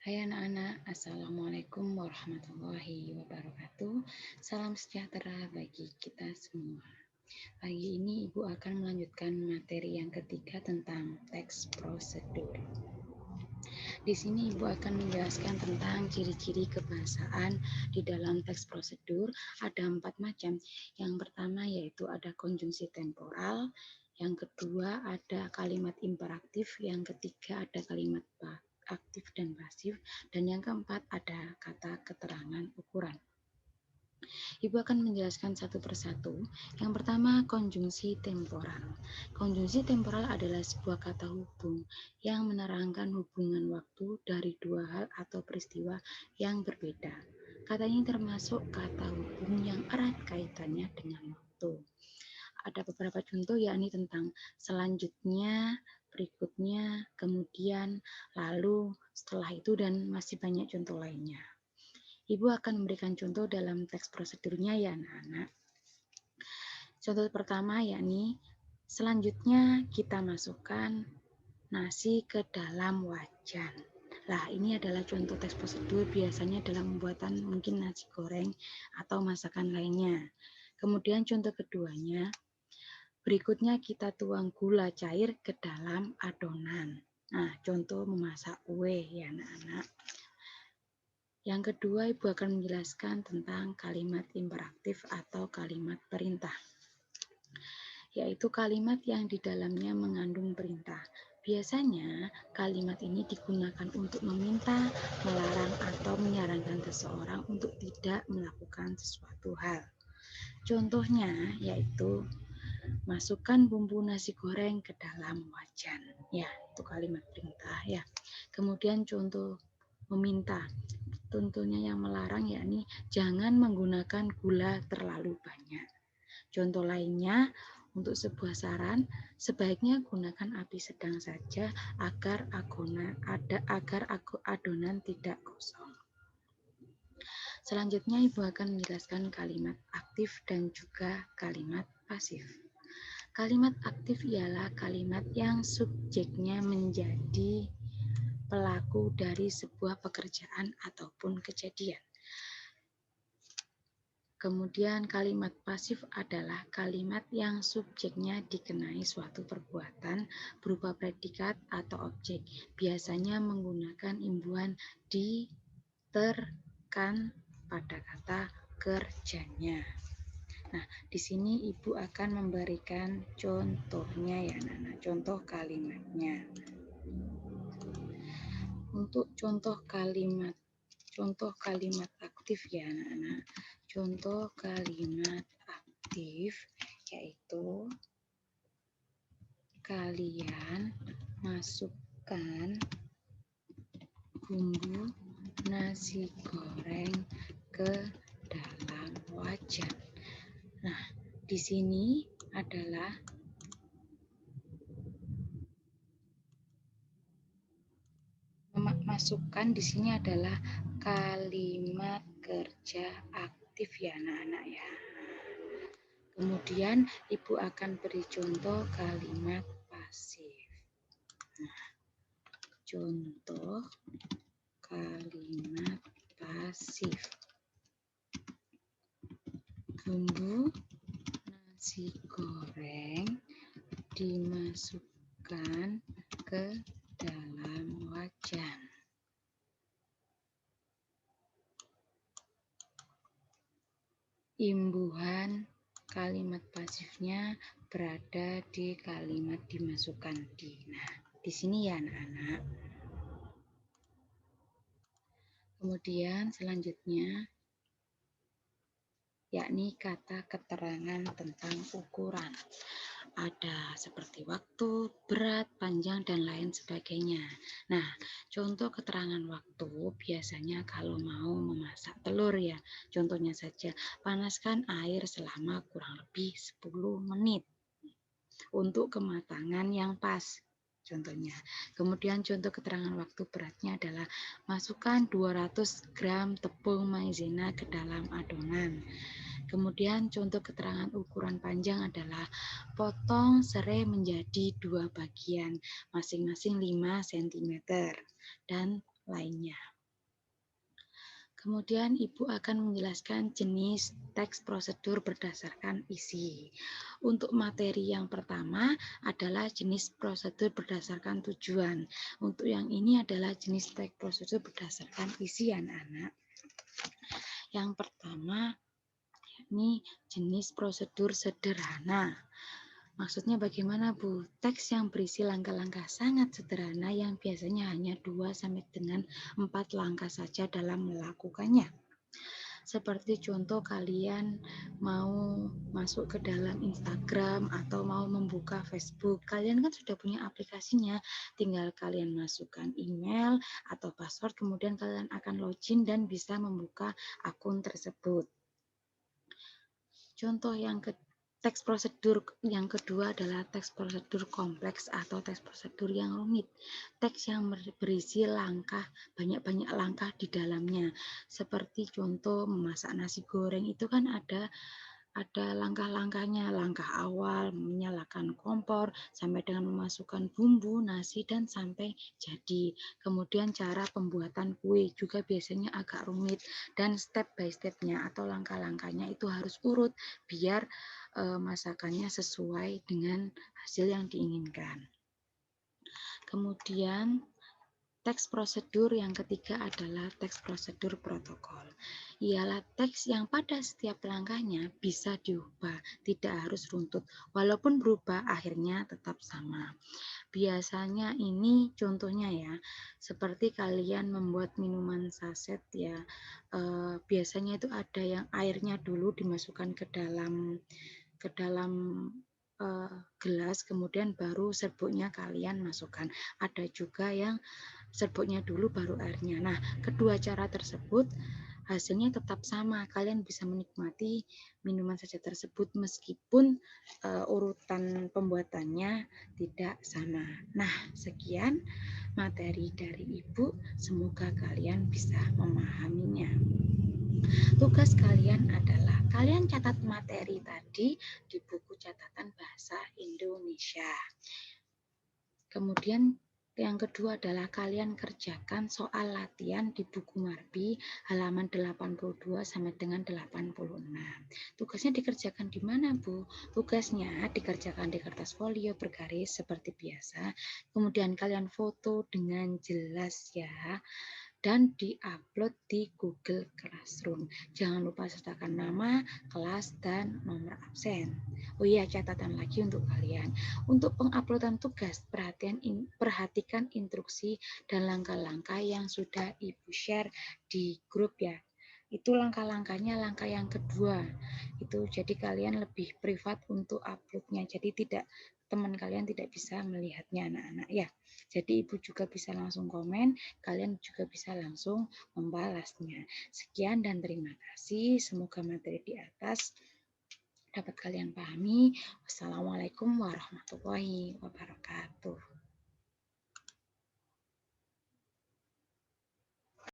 Hai anak-anak, Assalamualaikum warahmatullahi wabarakatuh. Salam sejahtera bagi kita semua. Pagi ini Ibu akan melanjutkan materi yang ketiga tentang teks prosedur. Di sini Ibu akan menjelaskan tentang ciri-ciri kebahasaan di dalam teks prosedur. Ada 4 macam. Yang pertama yaitu ada konjungsi temporal, yang kedua ada kalimat imperatif, yang ketiga ada kalimat aktif dan pasif, dan yang keempat ada kata keterangan ukuran. Ibu akan menjelaskan satu persatu. Yang pertama, konjungsi temporal. Konjungsi temporal adalah sebuah kata hubung yang menerangkan hubungan waktu dari dua hal atau peristiwa yang berbeda. Kata ini termasuk kata hubung yang erat kaitannya dengan waktu. Ada beberapa contoh yakni tentang selanjutnya, berikutnya, kemudian, lalu, setelah itu, dan masih banyak contoh lainnya. Ibu akan memberikan contoh dalam teks prosedurnya ya anak-anak. Contoh pertama yakni selanjutnya kita masukkan nasi ke dalam wajan. Nah, ini adalah contoh teks prosedur biasanya dalam pembuatan mungkin nasi goreng atau masakan lainnya. Kemudian contoh keduanya, berikutnya kita tuang gula cair ke dalam adonan. Nah, contoh memasak kue ya anak-anak. Yang kedua, Ibu akan menjelaskan tentang kalimat imperatif atau kalimat perintah, yaitu kalimat yang di dalamnya mengandung perintah. Biasanya, kalimat ini digunakan untuk meminta, melarang, atau menyarankan seseorang untuk tidak melakukan sesuatu hal. Contohnya, yaitu masukkan bumbu nasi goreng ke dalam wajan. Ya, itu kalimat perintah ya. Kemudian contoh meminta. Tentunya yang melarang yakni jangan menggunakan gula terlalu banyak. Contoh lainnya, untuk sebuah saran, sebaiknya gunakan api sedang saja agar adonan tidak gosong. Selanjutnya Ibu akan menjelaskan kalimat aktif dan juga kalimat pasif. Kalimat aktif ialah kalimat yang subjeknya menjadi pelaku dari sebuah pekerjaan ataupun kejadian. Kemudian kalimat pasif adalah kalimat yang subjeknya dikenai suatu perbuatan berupa predikat atau objek, biasanya menggunakan imbuhan di, ter, kan pada kata kerjanya. Nah, di sini Ibu akan memberikan contohnya ya anak-anak, contoh kalimatnya. Untuk contoh kalimat aktif ya anak-anak. Contoh kalimat aktif yaitu kalian masukkan bumbu nasi goreng ke dalam wajan. Nah, di sini adalah masukkan di sini adalah kalimat kerja aktif ya anak-anak ya. Kemudian Ibu akan beri contoh kalimat pasif. Nah, contoh kalimat pasif. Bumbu nasi goreng dimasukkan ke dalam wajan. Imbuhan kalimat pasifnya berada di kalimat dimasukkan di. Nah, di sini ya anak-anak. Kemudian selanjutnya yakni kata keterangan tentang ukuran. Ada seperti waktu, berat, panjang, dan lain sebagainya. Nah, contoh keterangan waktu biasanya kalau mau memasak telur ya. Contohnya saja, panaskan air selama kurang lebih 10 menit untuk kematangan yang pas. Contohnya. Kemudian contoh keterangan waktu beratnya adalah masukkan 200 gram tepung maizena ke dalam adonan. Kemudian contoh keterangan ukuran panjang adalah potong serai menjadi 2 bagian, masing-masing 5 cm dan lainnya. Kemudian Ibu akan menjelaskan jenis teks prosedur berdasarkan isi. Untuk materi yang pertama adalah jenis prosedur berdasarkan tujuan. Untuk yang ini adalah jenis teks prosedur berdasarkan isi anak-anak. Yang pertama ini jenis prosedur sederhana. Maksudnya bagaimana Bu? Teks yang berisi langkah-langkah sangat sederhana yang biasanya hanya 2 sampai dengan 4 langkah saja dalam melakukannya. Seperti contoh kalian mau masuk ke dalam Instagram atau mau membuka Facebook. Kalian kan sudah punya aplikasinya, tinggal kalian masukkan email atau password, kemudian kalian akan login dan bisa membuka akun tersebut. Contoh yang teks prosedur yang kedua adalah teks prosedur kompleks atau teks prosedur yang rumit. Teks yang berisi langkah, banyak-banyak langkah di dalamnya. Seperti contoh memasak nasi goreng itu kan ada langkah-langkahnya, langkah awal menyalakan kompor sampai dengan memasukkan bumbu, nasi dan sampai jadi. Kemudian cara pembuatan kue juga biasanya agak rumit dan step by stepnya atau langkah-langkahnya itu harus urut biar masakannya sesuai dengan hasil yang diinginkan. Kemudian teks prosedur yang ketiga adalah teks prosedur protokol. Ialah teks yang pada setiap langkahnya bisa diubah, tidak harus runtut. Walaupun berubah, akhirnya tetap sama. Biasanya ini contohnya ya, seperti kalian membuat minuman saset ya, biasanya itu ada yang airnya dulu dimasukkan ke dalam gelas, kemudian baru serbuknya kalian masukkan. Ada juga yang serbuknya dulu baru airnya. Nah, kedua cara tersebut hasilnya tetap sama. Kalian bisa menikmati minuman saset tersebut meskipun urutan pembuatannya tidak sama. Nah, sekian materi dari Ibu. Semoga kalian bisa memahaminya. Tugas kalian adalah kalian catat materi tadi di buku catatan bahasa Indonesia. Kemudian yang kedua adalah kalian kerjakan soal latihan di buku Marbi halaman 82 sampai dengan 86. Tugasnya dikerjakan di mana, Bu? Tugasnya dikerjakan di kertas folio bergaris seperti biasa. Kemudian kalian foto dengan jelas ya. Dan diupload di Google Classroom. Jangan lupa sertakan nama, kelas, dan nomor absen. Oh iya, catatan lagi untuk kalian. Untuk penguploadan tugas, perhatikan instruksi dan langkah-langkah yang sudah Ibu share di grup ya. Itu langkah-langkahnya langkah yang kedua. Itu jadi kalian lebih privat untuk uploadnya. Jadi teman kalian tidak bisa melihatnya anak-anak ya. Jadi Ibu juga bisa langsung komen, kalian juga bisa langsung membalasnya. Sekian dan terima kasih. Semoga materi di atas dapat kalian pahami. Wassalamualaikum warahmatullahi wabarakatuh.